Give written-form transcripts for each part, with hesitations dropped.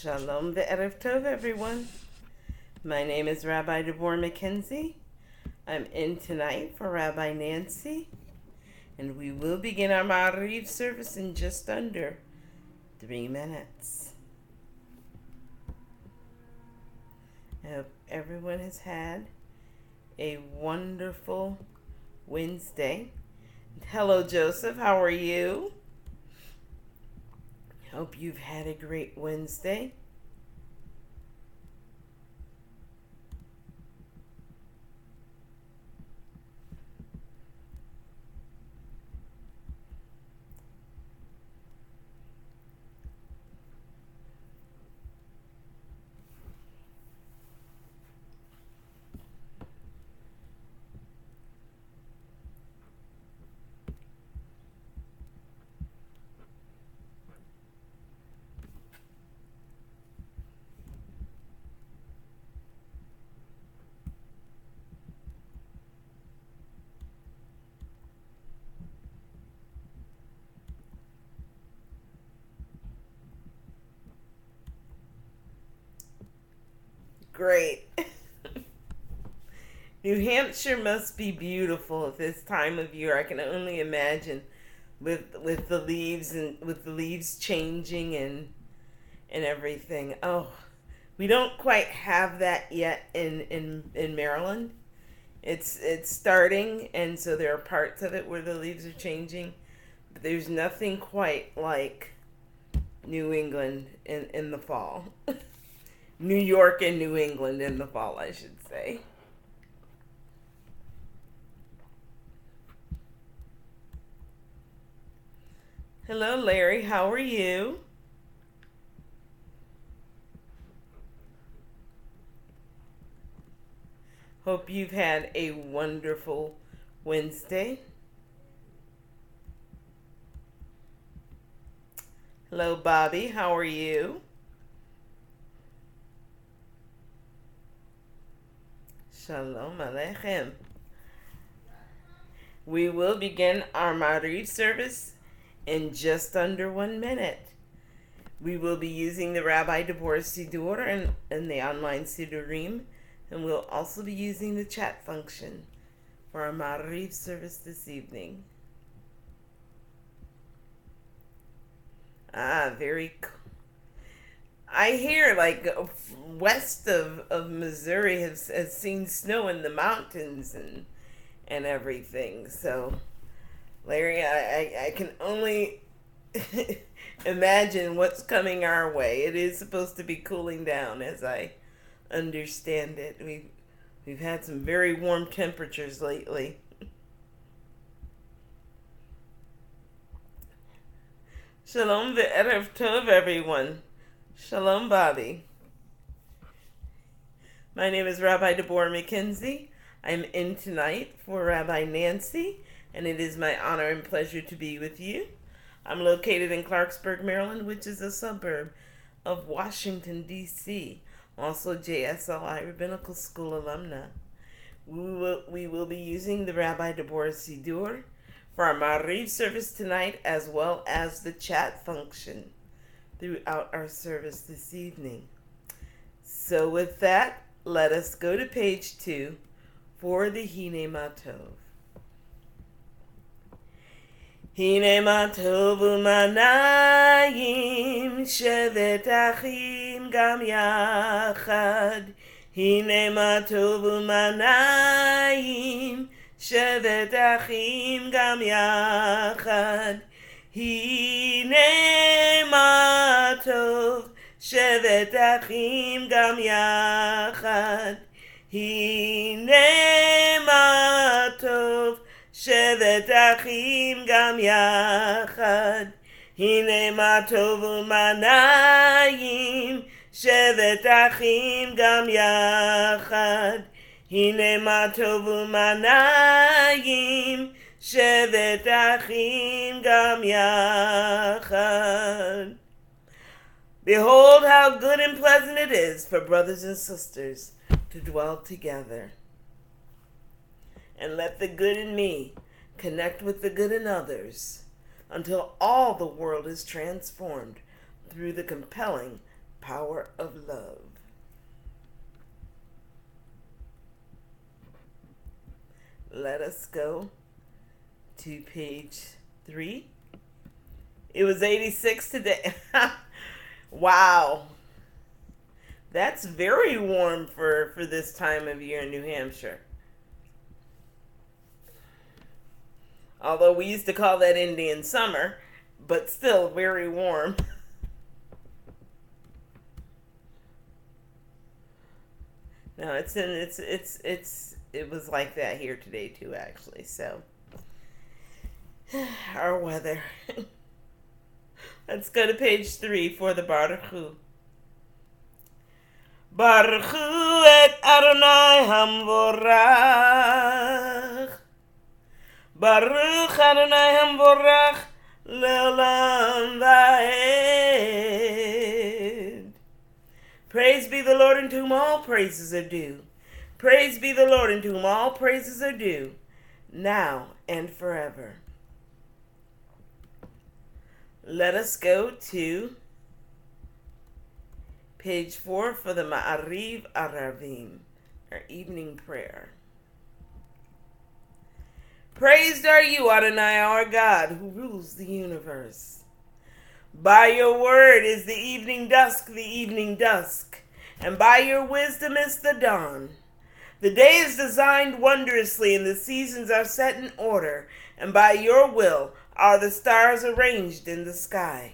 Shalom ve'erev tov, everyone. My name is Rabbi Deborah McK. I'm in tonight for Rabbi Nancy, and we will begin our Ma'ariv service in just under 3 minutes. I hope everyone has had a wonderful Wednesday. Hello, Joseph. How are you? Hope you've had a great Wednesday. Great. New Hampshire must be beautiful at this time of year. I can only imagine with the leaves and with the leaves changing and everything. Oh, we don't quite have that yet in Maryland. It's starting, and so there are parts of it where the leaves are changing, but there's nothing quite like New England in the fall. New York and New England in the fall, I should say. Hello, Larry. How are you? Hope you've had a wonderful Wednesday. Hello, Bobby. How are you? Shalom Aleichem. We will begin our Ma'ariv service in just under 1 minute. We will be using the Rabbi Deborah Siddur and the online Siddurim, and we'll also be using the chat function for our Ma'ariv service this evening. Very cool. I hear like west of Missouri has seen snow in the mountains and everything. So, Larry, I can only imagine what's coming our way. It is supposed to be cooling down, as I understand it. We've had some very warm temperatures lately. Shalom ve'erev tov, everyone. Shalom, Bobby. My name is Rabbi Deborah McK. I'm in tonight for Rabbi Nancy, and it is my honor and pleasure to be with you. I'm located in Clarksburg, Maryland, which is a suburb of Washington, D.C. Also JSLI Rabbinical School alumna. We will be using the Rabbi Deborah Siddur for our Ma'ariv service tonight, as well as the chat function throughout our service this evening. So with that, let us go to page 2 for the Hine Matov. Hine Matov u'manayim shevet achim gam yachad. Hine Matov u'manayim shevet achim gam yachad. Hine ma tov shevet achim gam yachad. Hine ma tov shevet achim gam yachad. Hine ma tov u'manayim shevet achim gam yachad. Hine ma tov u'manayim shevet achim gam yachad. Behold how good and pleasant it is for brothers and sisters to dwell together. And let the good in me connect with the good in others until all the world is transformed through the compelling power of love. Let us go to page 3. It was 86 today. Wow. That's very warm for this time of year in New Hampshire. Although we used to call that Indian summer, but still very warm. No, it was like that here today too, actually. So our weather. Let's go to page 3 for the Baruch Hu. Baruch Hu et Adonai Hamvorach. Baruch Adonai Hamvorach Leolam Vaed. Praise be the Lord unto whom all praises are due. Praise be the Lord unto whom all praises are due, now and forever. Let us go to page 4 for the Ma'ariv Aravim, our evening prayer. Praised are you, Adonai, our God, who rules the universe. By your word is the evening dusk, and by your wisdom is the dawn. The day is designed wondrously, and the seasons are set in order, and by your will are the stars arranged in the sky.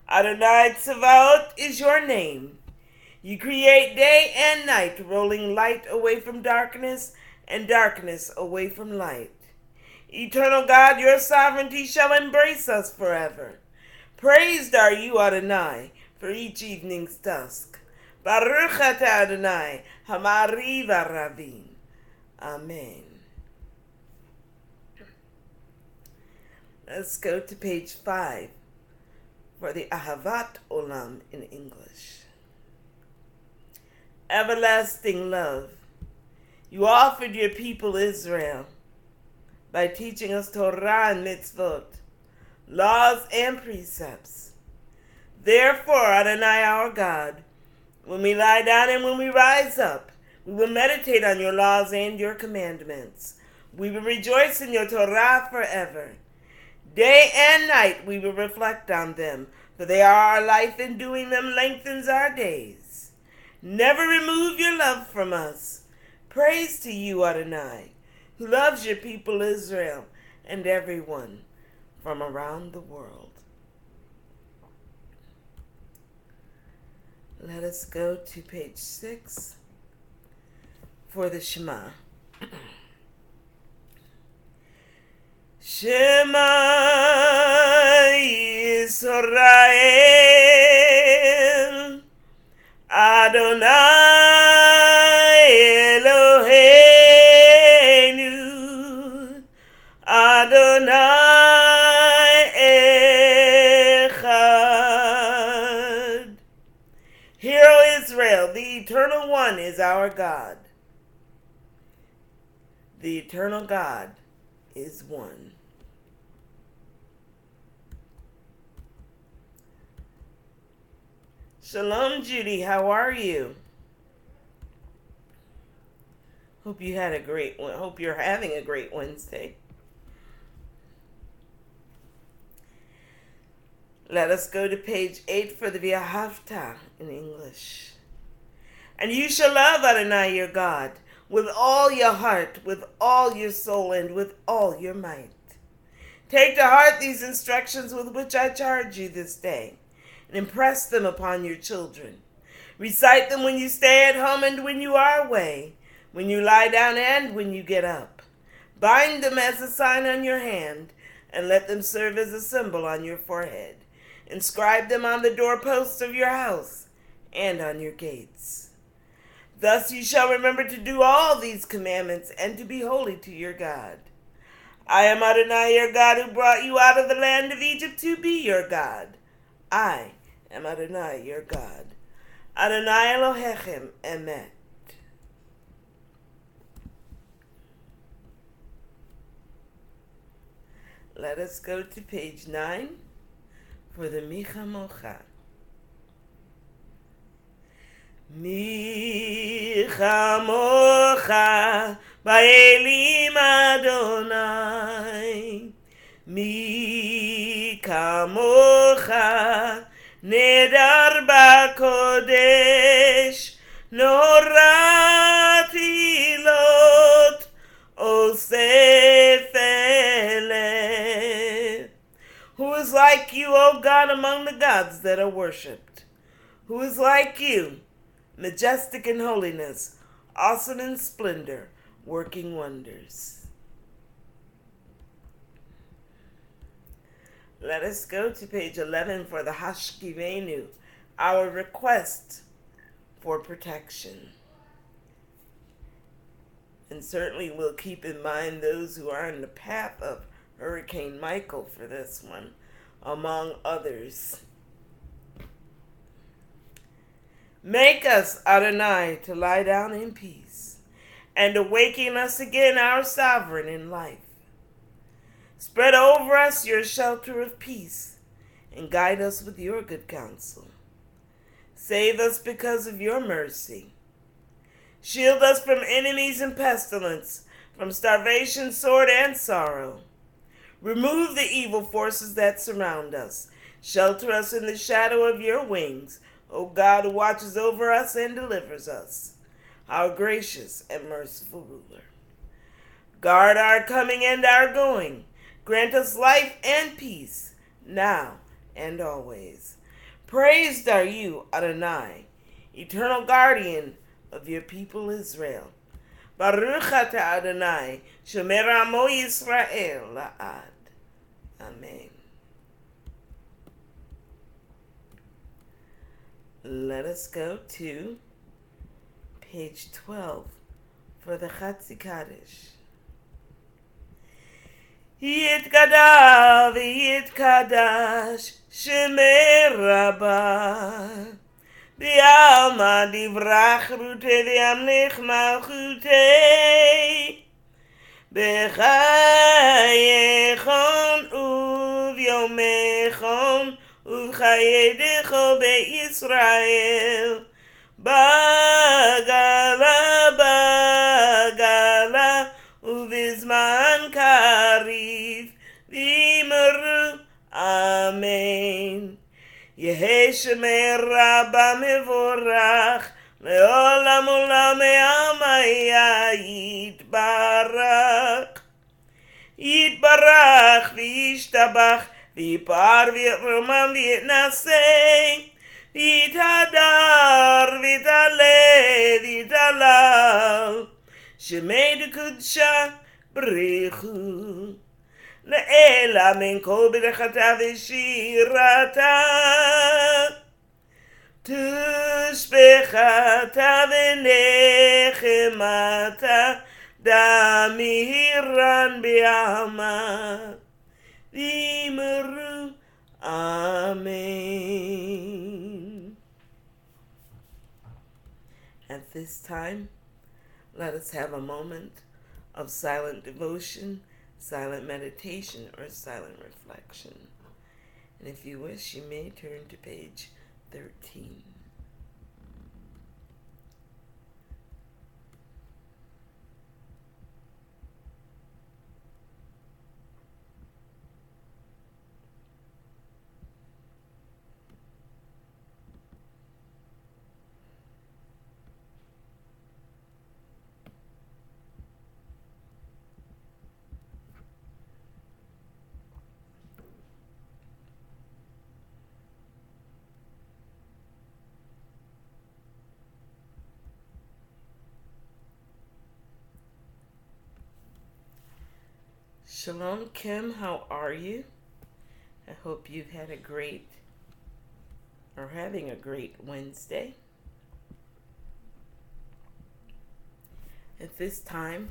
Adonai Tzevaot is your name. You create day and night, rolling light away from darkness and darkness away from light. Eternal God, your sovereignty shall embrace us forever. Praised are you, Adonai, for each evening's dusk. Baruch atah Adonai, Hamariv Aravim. Amen. Let's go to page 5 for the Ahavat Olam in English. Everlasting love, you offered your people Israel by teaching us Torah and mitzvot, laws and precepts. Therefore, Adonai our God, when we lie down and when we rise up, we will meditate on your laws and your commandments. We will rejoice in your Torah forever. Day and night we will reflect on them, for they are our life, and doing them lengthens our days. Never remove your love from us. Praise to you, Adonai, who loves your people Israel and everyone from around the world. Let us go to page 6 for the Shema. Shema Yisrael, Adonai Eloheinu, Adonai Echad. Hear, O Israel, the Eternal One is our God. The Eternal God is one. Shalom, Judy. How are you? Hope you had a great one. Hope you're having a great Wednesday. Let us go to page 8 for the V'ahavta in English. And you shall love Adonai your God with all your heart, with all your soul, and with all your might. Take to heart these instructions with which I charge you this day, and impress them upon your children. Recite them when you stay at home and when you are away, when you lie down and when you get up. Bind them as a sign on your hand, and let them serve as a symbol on your forehead. Inscribe them on the doorposts of your house and on your gates. Thus you shall remember to do all these commandments and to be holy to your God. I am Adonai your God, who brought you out of the land of Egypt to be your God. I am Adonai your God. Adonai Elohechem Emet. Let us go to page 9 for the Micha Mocha. Mi chamocha ba'elim Adonai. Mi kamocha nedar ba'kodesh norati lot osef eleh. Who is like you, O God, among the gods that are worshipped? Who is like you, majestic in holiness, awesome in splendor, working wonders? Let us go to page 11 for the Hashkivenu, our request for protection. And certainly we'll keep in mind those who are in the path of Hurricane Michael for this one, among others. Make us, Adonai, to lie down in peace, and awaken us again, our sovereign in life. Spread over us your shelter of peace, and guide us with your good counsel. Save us because of your mercy. Shield us from enemies and pestilence, from starvation, sword, and sorrow. Remove the evil forces that surround us. Shelter us in the shadow of your wings, O God, who watches over us and delivers us, our gracious and merciful ruler. Guard our coming and our going. Grant us life and peace, now and always. Praised are you, Adonai, eternal guardian of your people Israel. Baruch atah Adonai, shomer amo Yisrael la'ad. Amen. Let us go to page 12 for the Chatzi Kaddish. Yitkadash v'yitkadash shemei Rabbi v'alma divrach rutei v'yamlich malchutei b'chayechon u'v'yomechon u'chayedecho be'Yisrael bagala uvizman karif v'imru amen. Yehei shemei Rabba mevorach le'olam olam me'amaya yitbarach v'yishtabach v'yipar v'yiromam v'yitnaseh v'yitadar v'yitaleh v'yitalal shemei d'kudsha b'richu le'ela min kol b'dechata v'shirata tushbechata v'nechemata damihiran b'yama v'imru amen. At this time, let us have a moment of silent devotion, silent meditation, or silent reflection. And if you wish, you may turn to page 13. Shalom, Kim. How are you? I hope you've had having a great Wednesday. At this time,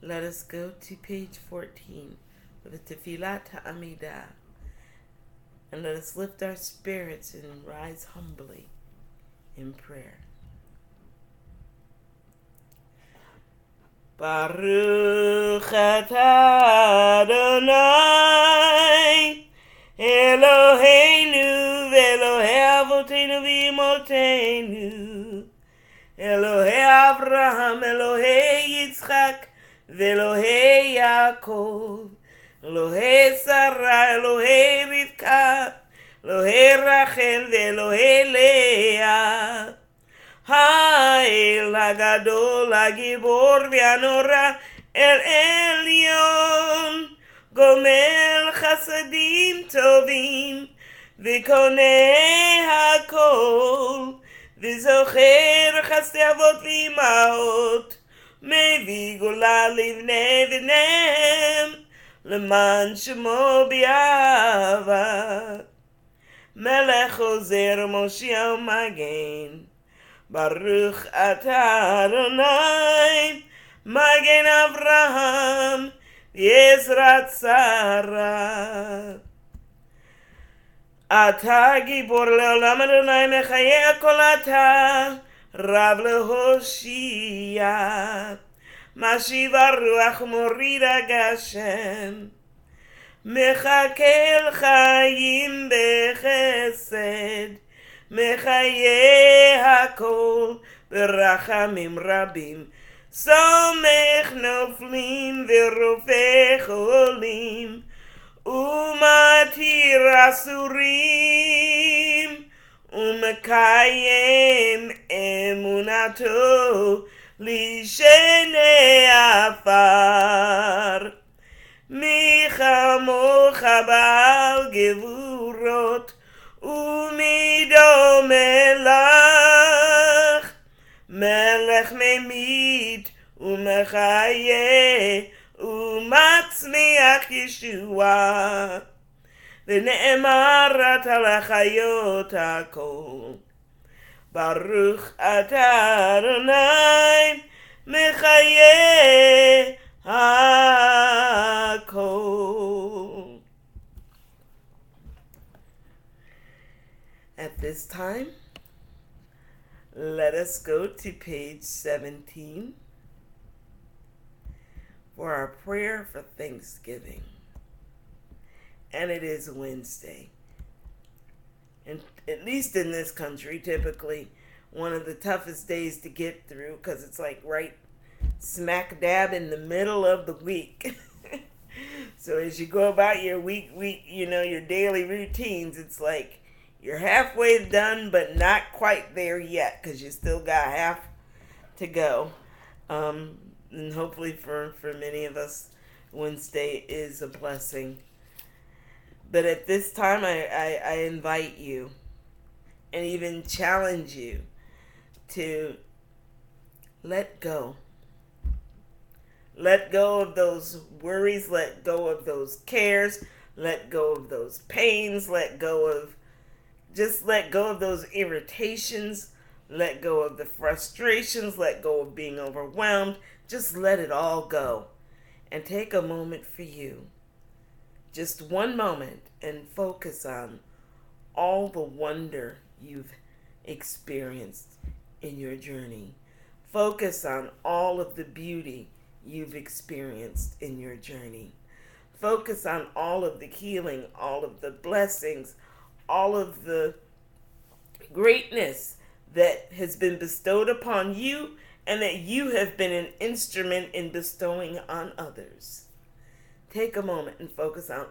let us go to page 14 for the Tefillat HaAmidah. And let us lift our spirits and rise humbly in prayer. Baruch atah Adonai Eloheinu v'Elohei avoteinu v'imotenu Elohei Avraham, Elohei Yitzchak, Velohei Yaakov, Elohei Sarah, Elohei Rivka, Elohei Rachel, Velohei Leah. Ha'el Hagadol, Hagibor V'Hanora, El Elyon, Gomel Chasadim Tovim, V'Konei HaKol, V'Zocher Chasdei Avot V'Imaot, Mevi Gula Livnei V'Nehem, L'man Shemo B'Yava, Melech Ozer Moshiach Magen, Baruch Atah Adonai, Magen Avraham, Yezrat Sarah. Atah Gibor Leolam Adonai Mechayeh Kol Atah, Rav Lehoshia, Mashiv HaRuach Morid HaGashem, Mechakel Chayim Bechesed, Mechayeh HaKol Berachamim Rabim, Somech Noflim V'Rofeh Cholim, Umatir Asurim, Umekayem Emunato Lishenei Afar, Michamocha Ba'al Gevurot, Umido Melach, Melech Memit, Umechayeh, Umatzmiach Yeshua, V'ne'emar ata l'chayot hakol, Baruch atah Adonai, Mechayeh hakol. At this time, let us go to page 17 for our prayer for Thanksgiving. And it is Wednesday. And at least in this country, typically one of the toughest days to get through because it's like right smack dab in the middle of the week. So as you go about your week, your daily routines, it's like you're halfway done, but not quite there yet because you still got half to go. And hopefully for many of us, Wednesday is a blessing. But at this time, I invite you and even challenge you to let go. Let go of those worries, let go of those cares, let go of those pains, let go of those irritations, let go of the frustrations, let go of being overwhelmed. Just let it all go and take a moment for you. Just one moment and focus on all the wonder you've experienced in your journey. Focus on all of the beauty you've experienced in your journey. Focus on all of the healing, all of the blessings, all of the greatness that has been bestowed upon you and that you have been an instrument in bestowing on others. Take a moment and focus on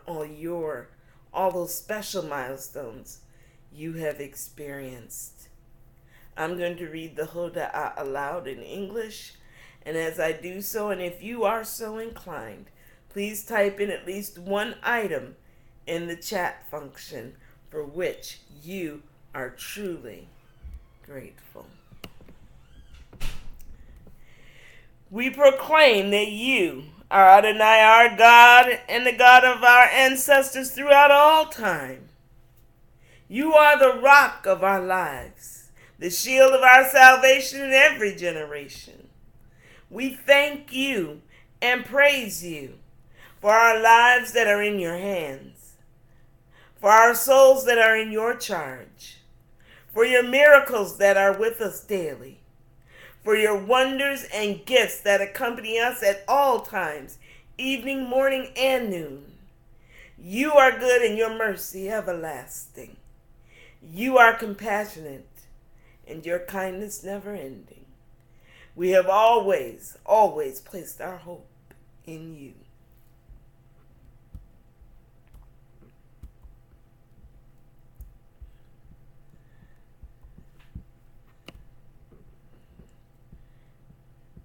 all those special milestones you have experienced. I'm going to read the Hoda'ah aloud in English, and as I do so, and if you are so inclined, please type in at least one item in the chat function for which you are truly grateful. We proclaim that you are Adonai, our God, and the God of our ancestors throughout all time. You are the rock of our lives, the shield of our salvation in every generation. We thank you and praise you for our lives that are in your hands, for our souls that are in your charge, for your miracles that are with us daily, for your wonders and gifts that accompany us at all times, evening, morning, and noon. You are good and your mercy everlasting. You are compassionate and your kindness never ending. We have always, always placed our hope in you.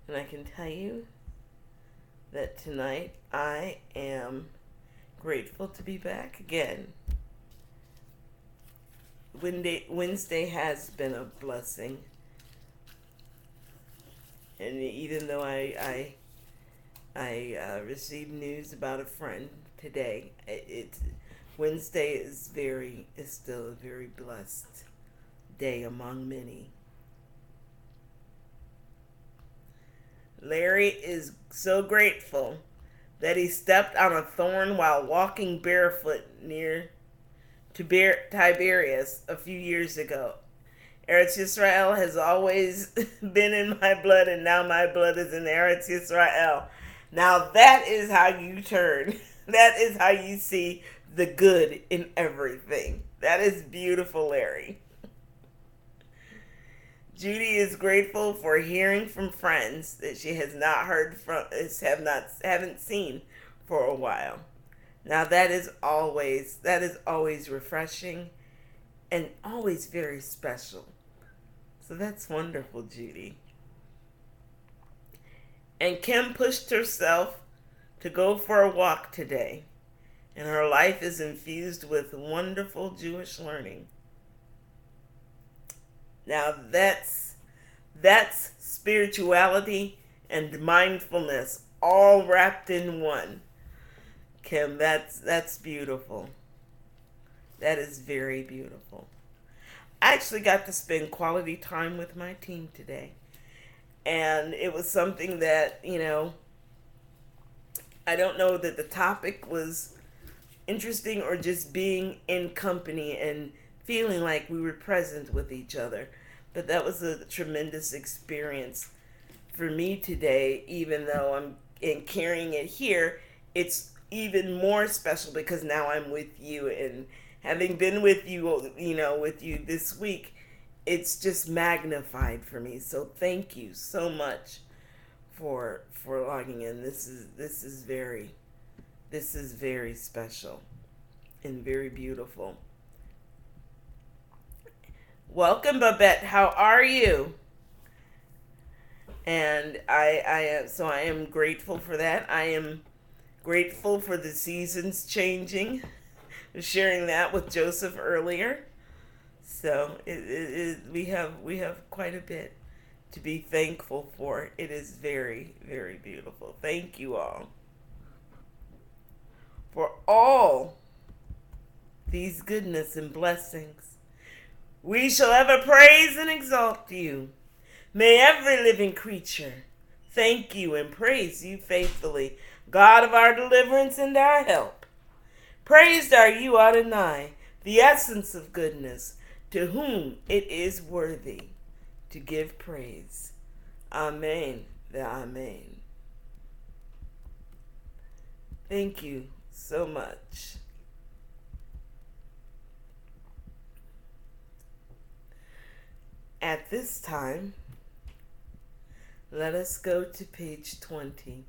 And I can tell you that tonight I am grateful to be back again. Wednesday has been a blessing. And even though I received news about a friend today, Wednesday is still a very blessed day among many. Larry is so grateful that he stepped on a thorn while walking barefoot near to Tiberias a few years ago. Eretz Yisrael has always been in my blood, and now my blood is in Eretz Yisrael. Now that is how you turn. That is how you see the good in everything. That is beautiful, Larry. Judy is grateful for hearing from friends that she has not heard from, haven't seen for a while. Now that is always refreshing and always very special. So that's wonderful, Judy. And Kim pushed herself to go for a walk today, and her life is infused with wonderful Jewish learning. Now that's spirituality and mindfulness all wrapped in one. Kim, that's beautiful. That is very beautiful. I actually got to spend quality time with my team today. And it was something that, I don't know that the topic was interesting or just being in company and feeling like we were present with each other. But that was a tremendous experience for me today, even though I'm carrying it here. It's even more special because now I'm with you, and having been with you, with you this week, it's just magnified for me. So thank you so much for logging in. This is very special and very beautiful. Welcome, Babette. How are you? And I am grateful for that. I am grateful for the seasons changing. I was sharing that with Joseph earlier. So we have quite a bit to be thankful for. It is very, very beautiful. Thank you all for all these goodness and blessings. We shall ever praise and exalt you. May every living creature thank you and praise you faithfully, God of our deliverance and our help. Praised are you, Adonai, the essence of goodness, to whom it is worthy to give praise. Amen. Amen. Thank you so much. At this time, let us go to page 20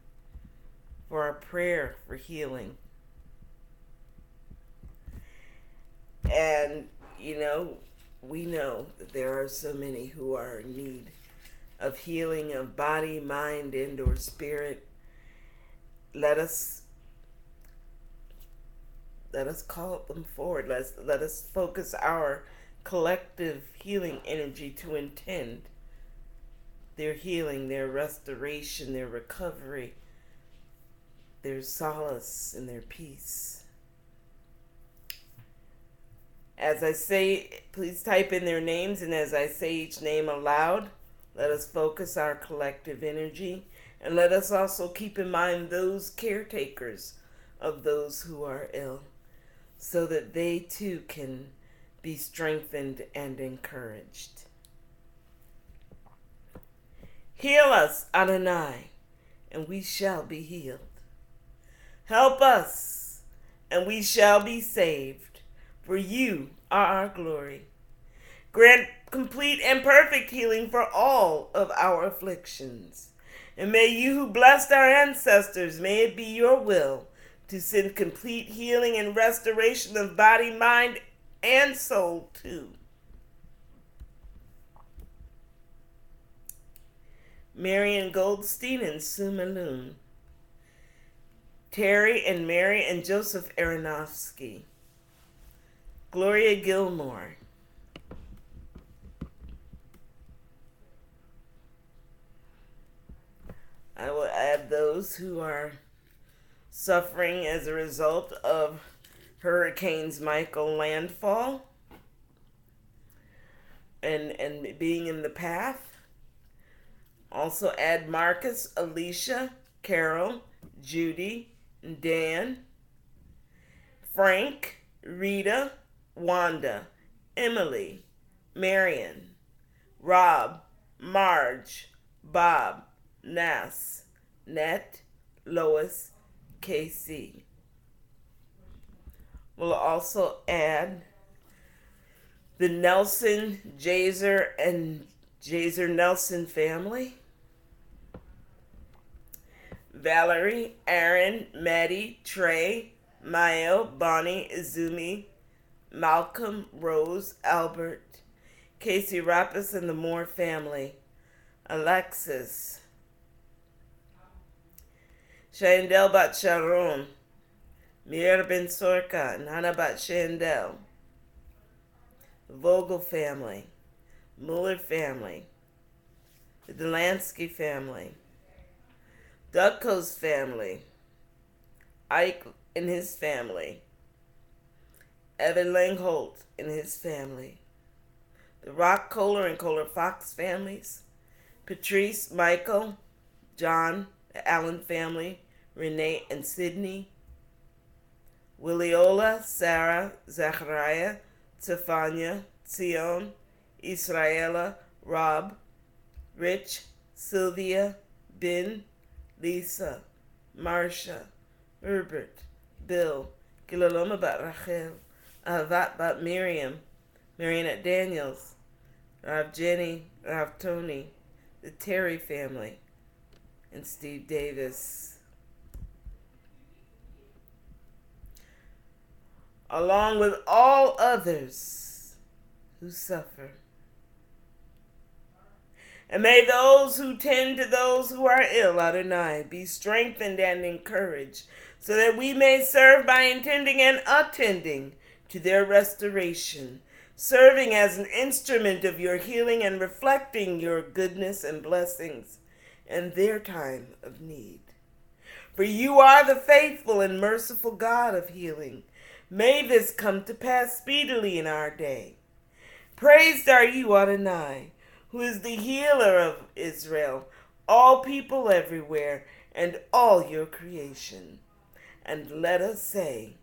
for our prayer for healing. And, we know that there are so many who are in need of healing of body, mind, and or spirit. Let us call them forward. Let us focus our collective healing energy to intend their healing, their restoration, their recovery, their solace, and their peace. As I say, please type in their names, and as I say each name aloud, let us focus our collective energy, and let us also keep in mind those caretakers of those who are ill, so that they too can be strengthened and encouraged. Heal us, Adonai, and we shall be healed. Help us, and we shall be saved, for you are our glory. Grant complete and perfect healing for all of our afflictions. And may you who blessed our ancestors, may it be your will to send complete healing and restoration of body, mind, and soul too. Marion Goldstein and Sue Malone. Terry and Mary and Joseph Aronofsky. Gloria Gilmore. I will add those who are suffering as a result of Hurricanes Michael landfall and being in the path. Also add Marcus, Alicia, Carol, Judy, Dan, Frank, Rita, Wanda, Emily, Marion, Rob, Marge, Bob, Nass, Net, Lois, KC. We'll also add the Nelson, Jazer, and Jazer Nelson family. Valerie, Aaron, Maddie, Trey, Mayo, Bonnie, Izumi, Malcolm, Rose, Albert, Casey Rappis and the Moore family. Alexis, Shandel Bat Sharon, Mir Ben Sorka, and Hannah Bat Shandel. Vogel family, Muller family, the Delansky family, Ducko's family, Ike and his family, Evan Langholt and his family, the Rock Kohler and Kohler Fox families, Patrice, Michael, John, the Allen family, Renee and Sydney, Williola, Sarah, Zachariah, Stefania, Sion, Israela, Rob, Rich, Sylvia, Ben, Lisa, Marcia, Herbert, Bill, Kilaloma Bat Rachel, Ahavat Bat Miriam, Marianette Daniels, Rav Jenny, Rav Tony, the Terry family, and Steve Davis. Along with all others who suffer. And may those who tend to those who are ill, Adonai, be strengthened and encouraged, so that we may serve by intending and attending to their restoration, serving as an instrument of your healing and reflecting your goodness and blessings in their time of need. For you are the faithful and merciful God of healing. May this come to pass speedily in our day. Praised are you, Adonai, who is the healer of Israel, all people everywhere, and all your creation. And let us say,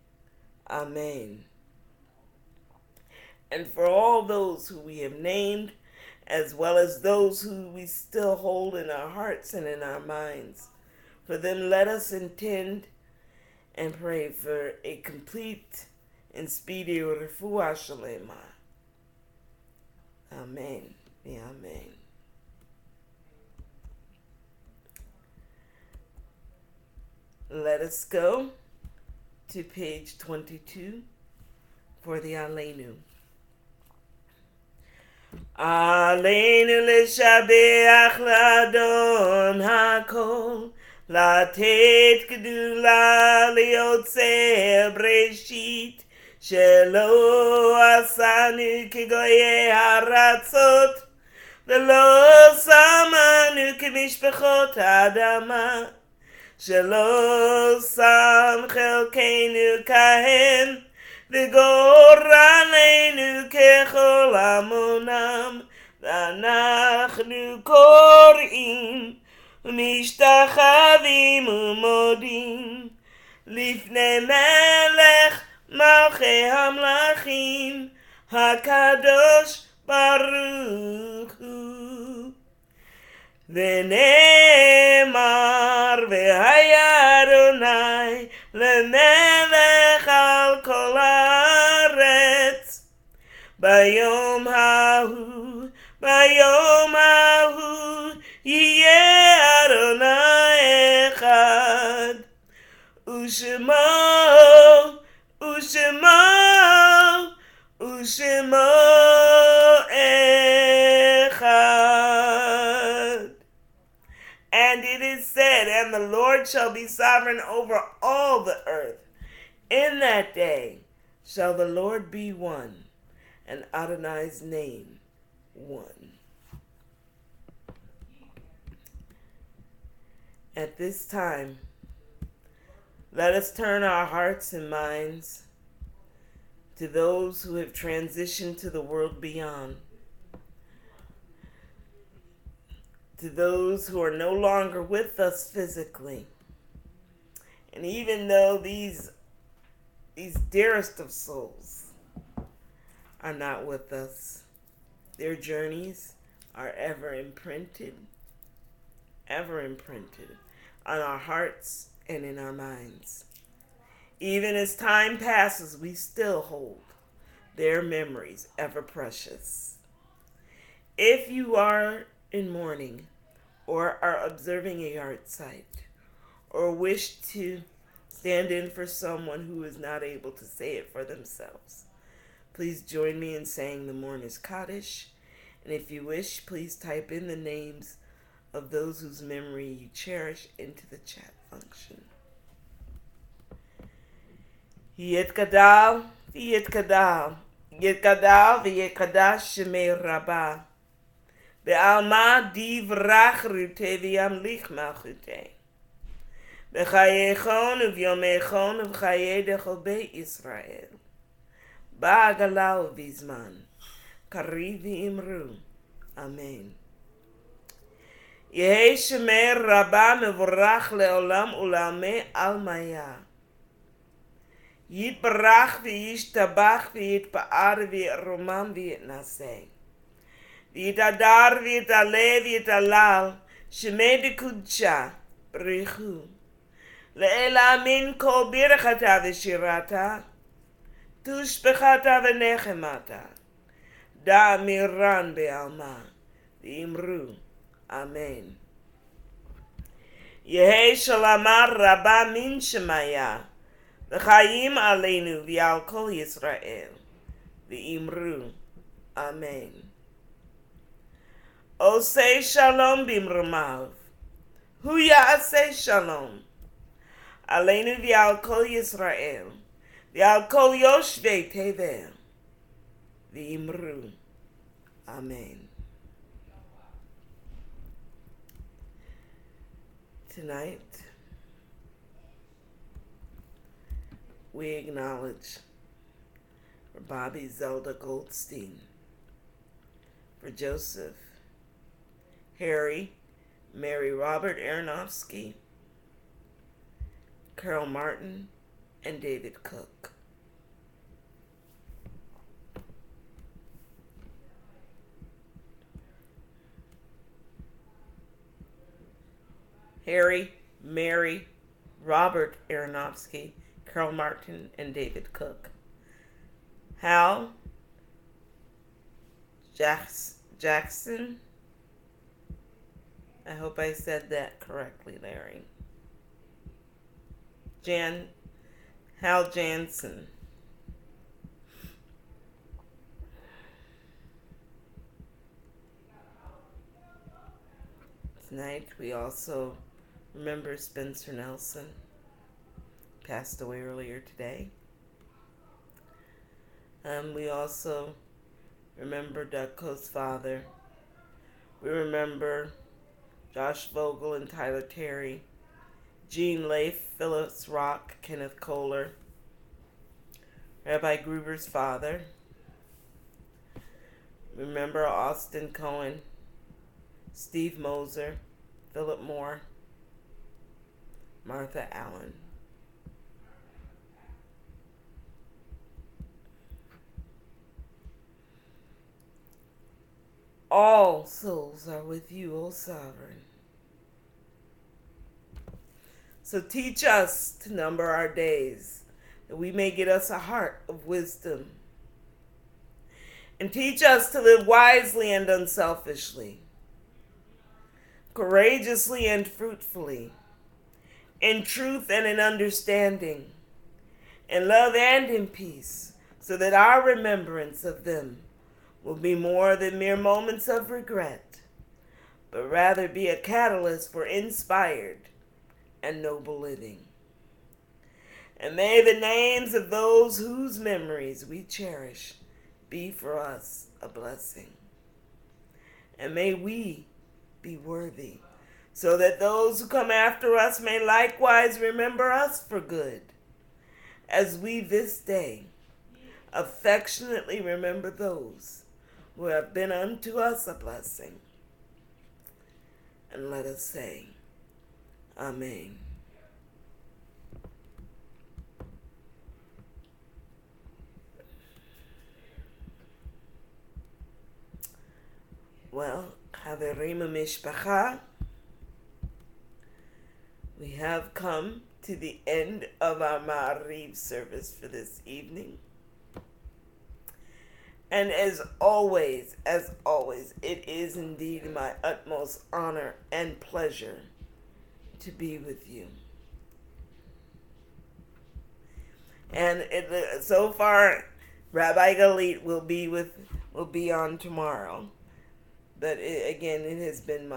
Amen. And for all those who we have named, as well as those who we still hold in our hearts and in our minds, for them let us intend and pray for a complete and speedy refuah shalema. Amen. Amen. Let us go to page 22 for the Aleinu. Aleinu l'shabeach l'adon hakol, לתת גדולה ליוצר בראשית, שלא עשנו כגויי הארצות, ולא שמנו כמשפחות האדמה, שלא שם חלקנו כהן, וגורלנו ככל עמונם, ואנחנו קוראים ומשתחווים ומודים לפני מלך מלכי המלכים הקדוש ברוך הוא. ונאמר והיה אדוני למלך על כל הארץ, Bayom hahu, yeh Adonai echad. Ushemo, Ushemo, Ushemo echad. And it is said, and the Lord shall be sovereign over all the earth. In that day shall the Lord be one, and Adonai's name one. At this time, let us turn our hearts and minds to those who have transitioned to the world beyond, to those who are no longer with us physically. And even though these dearest of souls are not with us, their journeys are ever imprinted on our hearts and in our minds. Even as time passes, we still hold their memories ever precious. If you are in mourning or are observing a yard site or wish to stand in for someone who is not able to say it for themselves, please join me in saying the Mourner's Kaddish. And if you wish, please type in the names of those whose memory you cherish into the chat function. Yitkadal, Yitkadal, Yitkadal, Yitkadash Shemei Rabbi. Be'alma divrach rute v'yamlich malchute. B'chayechon uvyomechon u'b'chaye dechol Beit Yisrael. Ba'agala u'vizman. Kariv v'imru. Amen. Yehi Shemei Rabbi mevorach le'olam u'la'amei al-maya. Yitbarach v'yishtabach v'yitpa'ar v'yiromam v'yitnaseh. V'yitadar v'yitale v'yitalal Shemei dekudsha b'richu. Le'ela min kol birchata v'shirata tushbechata v'nechemata da miran be'alma v'imru. Amen. Yehi shalamar Rabba min Shemaya v'chayim aleinu v'al kol Yisrael v'imru. Amen. Osei shalom bimrumav. Hu ya'aseh shalom. Aleinu v'al kol Yisrael v'al kol yoshvei tevel v'imru. Amen. Tonight, we acknowledge for Bobby Zelda Goldstein, for Joseph, Harry, Mary Robert Aronofsky, Carol Martin, and David Cook. Harry, Mary, Robert Aronofsky, Carol Martin, and David Cook. Hal Jackson. I hope I said that correctly, Larry. Hal Jansen. Tonight we also remember Spencer Nelson, passed away earlier today. We also remember Ducko's father. We remember Josh Vogel and Tyler Terry, Gene Leif, Phyllis Rock, Kenneth Kohler, Rabbi Gruber's father. Remember Austin Cohen, Steve Moser, Philip Moore, Martha Allen. All souls are with you, O Sovereign. So teach us to number our days, that we may get us a heart of wisdom, and teach us to live wisely and unselfishly, courageously and fruitfully, in truth and in understanding, in love and in peace, so that our remembrance of them will be more than mere moments of regret, but rather be a catalyst for inspired and noble living. And may the names of those whose memories we cherish be for us a blessing. And may we be worthy, so that those who come after us may likewise remember us for good, as we this day affectionately remember those who have been unto us a blessing. And let us say, Amen. Well, Chaverim Mishpacha, we have come to the end of our Ma'ariv service for this evening. And as always, it is indeed my utmost honor and pleasure to be with you. And so far, Rabbi Galit will be on tomorrow. But it has been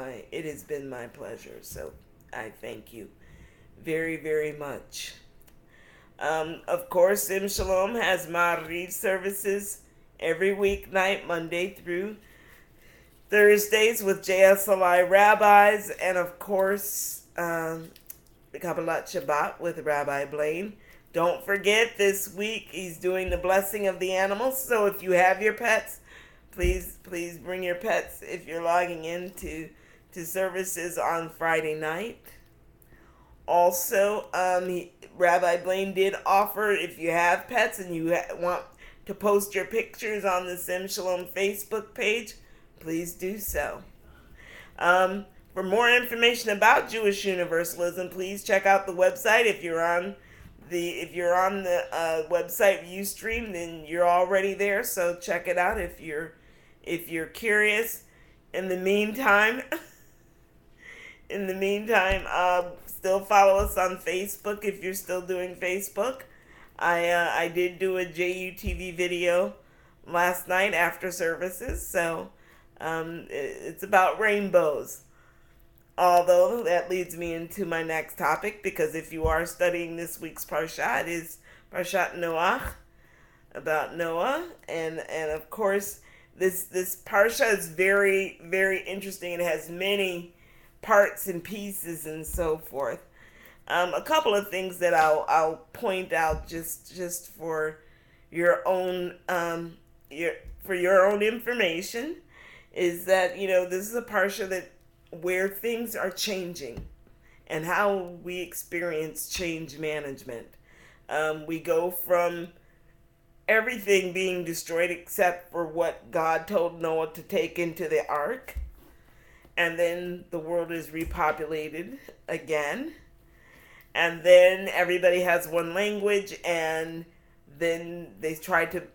my pleasure. So I thank you very, very much. Of course, Sim Shalom has Ma'ariv services every weeknight, Monday through Thursdays with JSLI rabbis, and of course, the Kabbalat Shabbat with Rabbi Blaine. Don't forget, this week he's doing the blessing of the animals. So if you have your pets, please bring your pets if you're logging into services on Friday night. Also, Rabbi Blaine did offer, if you have pets and you want to post your pictures on the Sim Shalom Facebook page, please do so. For more information about Jewish Universalism, please check out the website. If you're on the website Ustream, then you're already there. So check it out if you're curious. In the meantime, still follow us on Facebook if you're still doing Facebook. I did do a JUTV video last night after services, so it's about rainbows. Although that leads me into my next topic, because if you are studying this week's Parsha, it is Parshat Noach, about Noah, and of course this Parsha is very, very interesting. It has many parts and pieces and so forth. A couple of things that I'll point out just for your own your own information is that, this is a parsha where things are changing and how we experience change management. We go from everything being destroyed except for what God told Noah to take into the ark, and then the world is repopulated again. And then everybody has one language, and then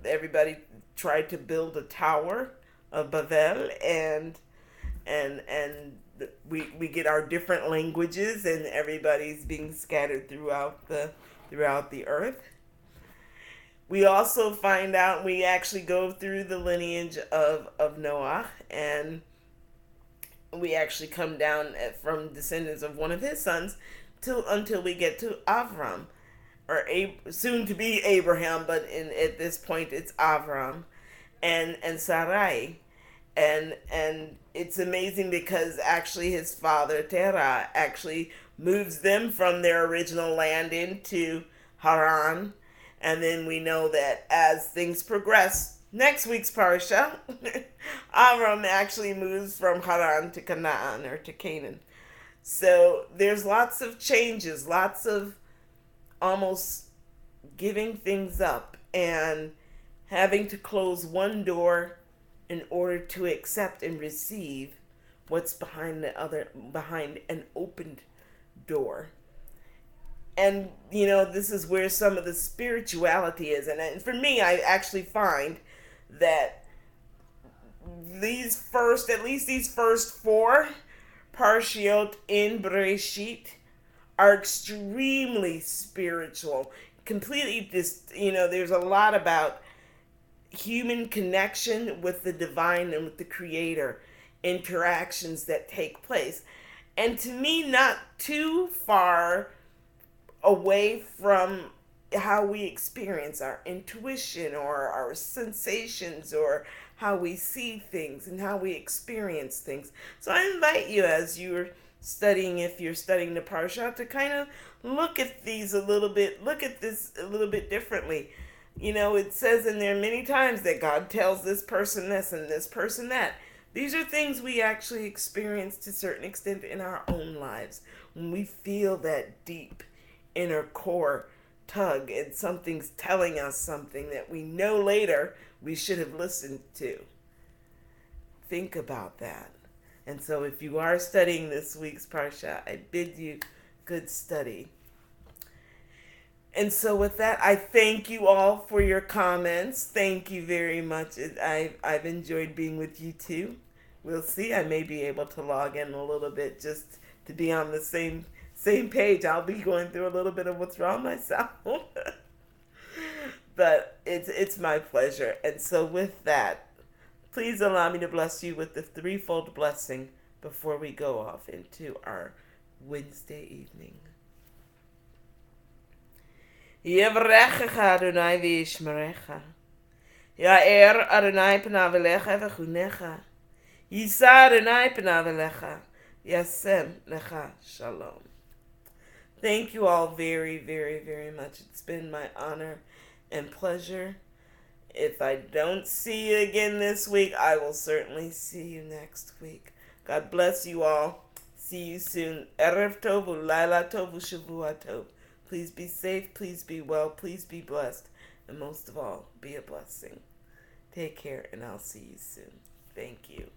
everybody tried to build a tower of Babel, and we get our different languages, and everybody's being scattered throughout the earth. We also find out, we actually go through the lineage of Noah, and we actually come down from descendants of one of his sons until we get to Avram, or soon to be Abraham, but at this point it's Avram and Sarai, and it's amazing because actually his father Terah actually moves them from their original land into Haran, and then we know that as things progress, next week's parsha, Avram actually moves from Haran to Canaan, or to Canaan. So there's lots of changes, lots of almost giving things up and having to close one door in order to accept and receive what's behind an opened door. And, this is where some of the spirituality is. And for me, I actually find that at least these first four parshiot in Bereshit are extremely spiritual. Completely, there's a lot about human connection with the divine and with the creator, interactions that take place. And to me, not too far away from how we experience our intuition or our sensations or how we see things and how we experience things. So I invite you, as you're studying, if you're studying the Parsha, to kind of look at this a little bit differently. It says in there many times that God tells this person this and this person that. These are things we actually experience to a certain extent in our own lives. When we feel that deep inner core tug and something's telling us something that we know later we should have listened to. Think about that. And so if you are studying this week's Parsha, I bid you good study. And so with that, I thank you all for your comments. Thank you very much. I've enjoyed being with you too. We'll see. I may be able to log in a little bit just to be on the same page. I'll be going through a little bit of what's wrong myself. But it's my pleasure. And so with that, please allow me to bless you with the threefold blessing before we go off into our Wednesday evening. Yevrechecha Adonai v'yishmerecha. Ya'er Adonai panav elecha v'chunecha. Yisa Adonai panav elecha. Yasem lecha shalom. Thank you all very, very, very much. It's been my honor and pleasure. If I don't see you again this week, I will certainly see you next week. God bless you all. See you soon. Erev tov u'layla tov u'shavua tov. Please be safe, please be well, please be blessed, and most of all, be a blessing. Take care, and I'll see you soon. Thank you.